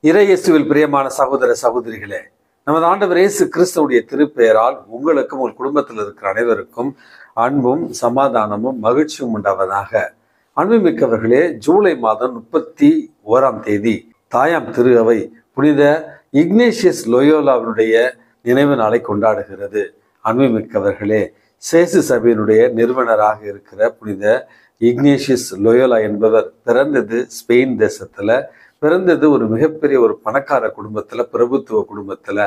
இறையேசுவில் பிரியமான சகோதர சகோதரிகளே, நமது ஆண்டவர் இயேசு கிறிஸ்துவுடைய திருப்பெயரால் உங்களுக்கும் உங்கள் குடும்பத்தில் இருக்கிற அனைவருக்கும் அன்பும் சமாதானமும் மகிழ்ச்சியும் உண்டாவதாக. அன்புமிக்கவர்களே, ஜூலை மாதம் 31 தாயாம் திரு அவை புனித இக்னேஷியஸ் லோயோலாவினுடைய நினைவு நாளை கொண்டாடுகிறது. அன்புமிக்கவர்களே, சேசு சபையினுடைய நிறுவனராக இருக்கிற புனித இக்னேஷியஸ் லோயோலா என்பவர் பிறந்தது ஸ்பெயின் தேசத்துல, பிறந்தது ஒரு மிகப்பெரிய ஒரு பணக்கார குடும்பத்துல, பிரபுத்துவ குடும்பத்துல.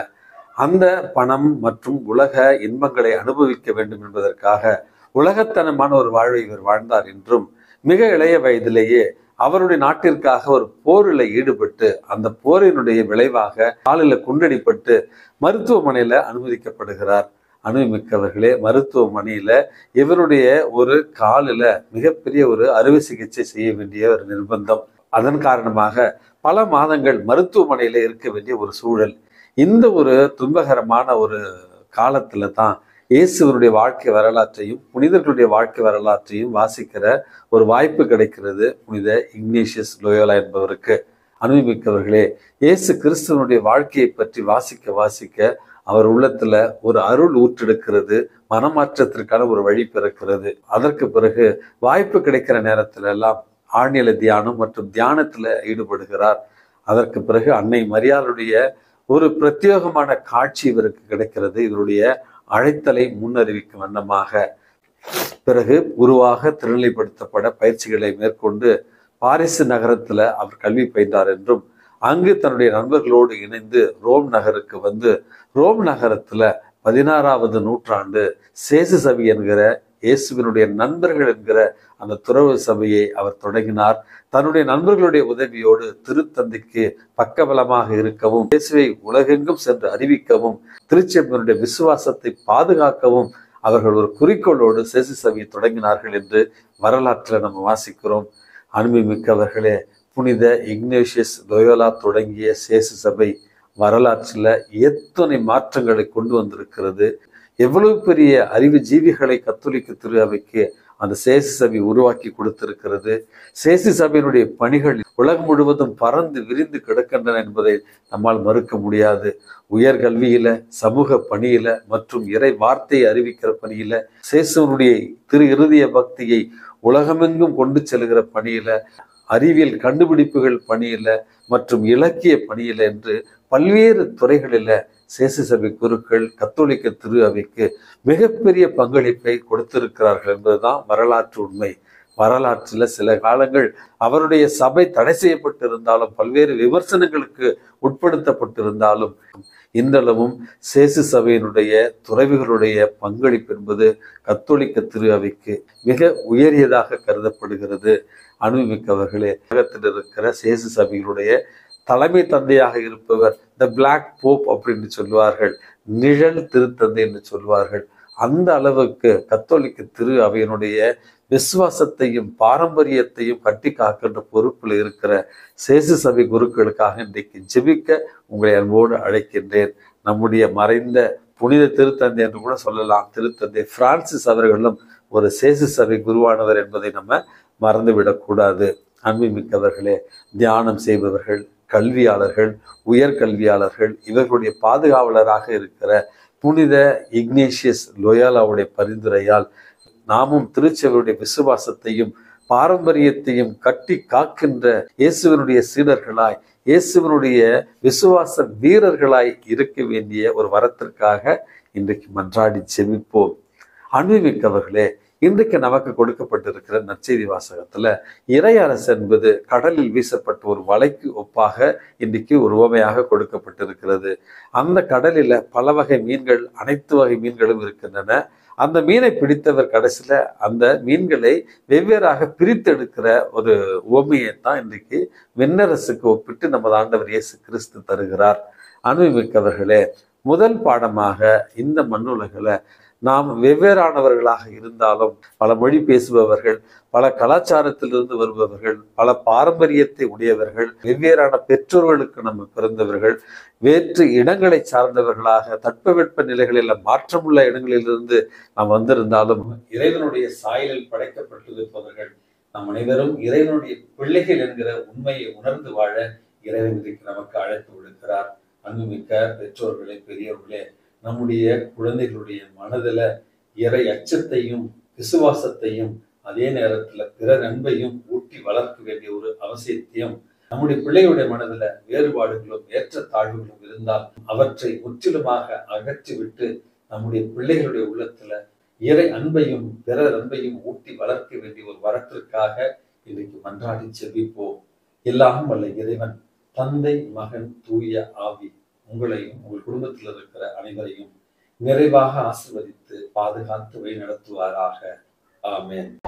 அந்த பணம் மற்றும் உலக இன்பங்களை அனுபவிக்க வேண்டும் என்பதற்காக உலகத்தனமான ஒரு வாழ்வை இவர் வாழ்ந்தார் என்றும், மிக இளைய வயதிலேயே அவருடைய நாட்டிற்காக ஒரு போரில் ஈடுபட்டு அந்த போரினுடைய விளைவாக காலில் குண்டடிப்பட்டு மருத்துவமனையில அனுமதிக்கப்படுகிறார். அனுபவமிக்கவர்களே, மருத்துவமனையில இவருடைய ஒரு காலில் மிகப்பெரிய ஒரு அறுவை சிகிச்சை செய்ய வேண்டிய ஒரு நிர்பந்தம். அதன் காரணமாக பல மாதங்கள் மருத்துவமனையில இருக்க வேண்டிய ஒரு சூழல். இந்த ஒரு துன்பகரமான ஒரு காலத்துல தான் இயேசுவனுடைய வாழ்க்கை வரலாற்றையும் புனிதர்களுடைய வாழ்க்கை வரலாற்றையும் வாசிக்கிற ஒரு வாய்ப்பு கிடைக்கிறது புனித இக்னேஷியஸ் லோயோலா என்பவருக்கு. அனுபவமிக்கவர்களே, இயேசு கிறிஸ்துவனுடைய வாழ்க்கையை பற்றி வாசிக்க அவர் உள்ளத்துல ஒரு அருள் ஊற்றெடுக்கிறது, மனமாற்றத்திற்கான ஒரு வழி பிறக்கிறது. அதற்கு பிறகு வாய்ப்பு கிடைக்கிற நேரத்துல எல்லாம் ஆழ்நில தியானம் மற்றும் தியானத்துல ஈடுபடுகிறார். அதற்கு பிறகு அன்னை மரியாளுடைய ஒரு பிரத்யேகமான காட்சி இவருக்கு கிடைக்கிறது, இவருடைய அழைத்தலை முன்னறிவிக்கும் வண்ணமாக. பிறகு குருவாக திருநிலைப்படுத்தப்பட பயிற்சிகளை மேற்கொண்டு பாரிசு நகரத்துல அவர் கல்வி பயின்றார் என்றும், அங்கு தன்னுடைய நண்பர்களோடு இணைந்து ரோம் நகருக்கு வந்து ரோம் நகரத்துல 16வது நூற்றாண்டு சேசு சபை என்கிற இயேசுவினுடைய நண்பர்கள் என்கிற அந்த துறவு சபையை அவர் தொடங்கினார். தன்னுடைய நண்பர்களுடைய உதவியோடு திருத்தந்தைக்கு பக்கபலமாக இருக்கவும், இயேசுவை உலகெங்கும் சென்று அறிவிக்கவும், திருச்சபையினுடைய விசுவாசத்தை பாதுகாக்கவும் அவர்கள் ஒரு குறிக்கோளோடு சேசு சபையை தொடங்கினார்கள் என்று வரலாற்றில் நம்ம வாசிக்கிறோம். அன்புமிக்கவர்களே, புனித இக்னேஷியஸ் லோயோலா தொடங்கிய சேசு சபை வரலாற்றில் எத்தனை மாற்றங்களை கொண்டு வந்திருக்கிறது. எவ்வளவு பெரிய அறிவு ஜீவிகளை கத்தோலிக்க திரு அவைக்கு அந்த சேசு சபை உருவாக்கி கொடுத்திருக்கிறது. சேசு சபையினுடைய பணிகள் உலகம் முழுவதும் பறந்து விரிந்து கிடக்கின்றன என்பதை நம்மால் மறுக்க முடியாது. உயர்கல்வியில, சமூக பணியில மற்றும் இறை வார்த்தையை அறிவிக்கிற பணியில, சேசுவனுடைய திரு இருதய பக்தியை உலகமெங்கும் கொண்டு செல்கிற பணியில, அறிவியல் கண்டுபிடிப்புகள் பணியில மற்றும் இலக்கிய பணியில என்று பல்வேறு துறைகளில சேசு சபை குருக்கள் கத்தோலிக்க திரு அவைக்கு மிகப்பெரிய பங்களிப்பை கொடுத்திருக்கிறார்கள் என்பதுதான் வரலாற்று உண்மை. வரலாற்றில் சில காலங்கள் அவருடைய சபை தடை செய்யப்பட்டிருந்தாலும், பல்வேறு விமர்சனங்களுக்கு உட்படுத்தப்பட்டிருந்தாலும், இன்றளவும் சேசு சபையினுடைய துறவிகளுடைய பங்களிப்பு என்பது கத்தோலிக்க திரு அவைக்கு மிக உயரியதாக கருதப்படுகிறது. அனுபவமிக்கவர்களே, உலகத்தில் இருக்கிற சேசு சபைகளுடைய தலைமை தந்தையாக இருப்பவர் த பிளாக் போப் அப்படின்னு சொல்லுவார்கள், நிழல் திருத்தந்தை என்று சொல்வார்கள். அந்த அளவுக்கு கத்தோலிக்க திரு அவையினுடைய விசுவாசத்தையும் பாரம்பரியத்தையும் கட்டி காக்கின்ற பொறுப்பில் இருக்கிற சேசு சபை குருக்களுக்காக இன்றைக்கு ஜெபிக்க உங்களை அன்போடு அழைக்கின்றேன். நம்முடைய மறைந்த புனித திருத்தந்தை என்று கூட சொல்லலாம், திருத்தந்தை பிரான்சிஸ் அவர்களும் ஒரு சேசு சபை குருவானவர் என்பதை நம்ம மறந்துவிடக்கூடாது. அன்புமிக்கவர்களே, தியானம் செய்பவர்கள், கல்வியாளர்கள், உயர்கல்வியாளர்கள், இவர்களுடைய பாதுகாவலராக இருக்கிற புனித இக்னேஷியஸ் லோயோலாவுடைய பரிந்துரையால் நாமும் திருச்சபையுடைய விசுவாசத்தையும் பாரம்பரியத்தையும் கட்டி காக்கின்ற இயேசுவனுடைய சீடர்களாய், இயேசுவனுடைய விசுவாச வீரர்களாய் இருக்க வேண்டிய ஒரு வரத்திற்காக இன்றைக்கு மன்றாடி செபிப்போம். அன்புமிக்கவர்களே, இன்றைக்கு நமக்கு கொடுக்கப்பட்டிருக்கிற நற்செய்தி வாசகத்துல இறை அரசு என்பது கடலில் வீசப்பட்ட ஒரு வலைக்கு ஒப்பாக இன்றைக்கு ஒரு உவமையாக கொடுக்கப்பட்டிருக்கிறது. அந்த கடலில பல வகை மீன்கள், அனைத்து வகை மீன்களும் இருக்கின்றன. அந்த மீனை பிடித்தவர் கடைசியில அந்த மீன்களை வெவ்வேறாக பிரித்தெடுக்கிற ஒரு உவமையைத்தான் இன்றைக்கு விண்ணரசுக்கு ஒப்பிட்டு நமது ஆண்டவர் இயேசு கிறிஸ்து தருகிறார். அனுபவமிக்கவர்களே, முதல் பாடமாக இந்த மண்ணுலகில் நாம் வெவ்வேறானவர்களாக இருந்தாலும், பல மொழி பேசுபவர்கள், பல கலாச்சாரத்திலிருந்து வருபவர்கள், பல பாரம்பரியத்தை உடையவர்கள், வெவ்வேறான பெற்றோர்களுக்கு நம்ம பிறந்தவர்கள், வேற்று இடங்களை சார்ந்தவர்களாக தட்பவெட்ப நிலைகளில் மாற்றமுள்ள இடங்களிலிருந்து நாம் வந்திருந்தாலும், இறைவனுடைய சாயலில் படைக்கப்பட்டிருப்பவர்கள் நம் அனைவரும் இறைவனுடைய பிள்ளைகள் என்கிற உண்மையை உணர்ந்து வாழ இறைவன் இன்றைக்கு நமக்கு அழைப்பு விடுக்கிறார். அன்புமிக்க பெற்றோர்களே, பெரியவர்களே, நம்முடைய குழந்தைகளுடைய மனதுல இறை அச்சத்தையும் விசுவாசத்தையும் அதே நேரத்துல பிறர் அன்பையும் ஊட்டி வளர்க்க வேண்டிய ஒரு அவசியத்தையும், நம்முடைய பிள்ளைகளுடைய மனதுல வேறுபாடுகளும் ஏற்றத்தாழ்வுகளும் இருந்தால் அவற்றை முற்றிலுமாக அகற்றிவிட்டு நம்முடைய பிள்ளைகளுடைய உள்ளத்துல இறை அன்பையும் பிறர் அன்பையும் ஊட்டி வளர்க்க வேண்டிய ஒரு வரத்திற்காக இன்றைக்கு மன்றாடி செபிப்போம். எல்லாம் வல்ல இறைவன் தந்தை, மகன், தூய ஆவி உங்களையும் உங்கள் குடும்பத்தில் இருக்கிற அனைவரையும் நிறைவாக ஆசீர்வதித்து பாதுகாத்து வழி நடத்துவாராக. ஆமென்.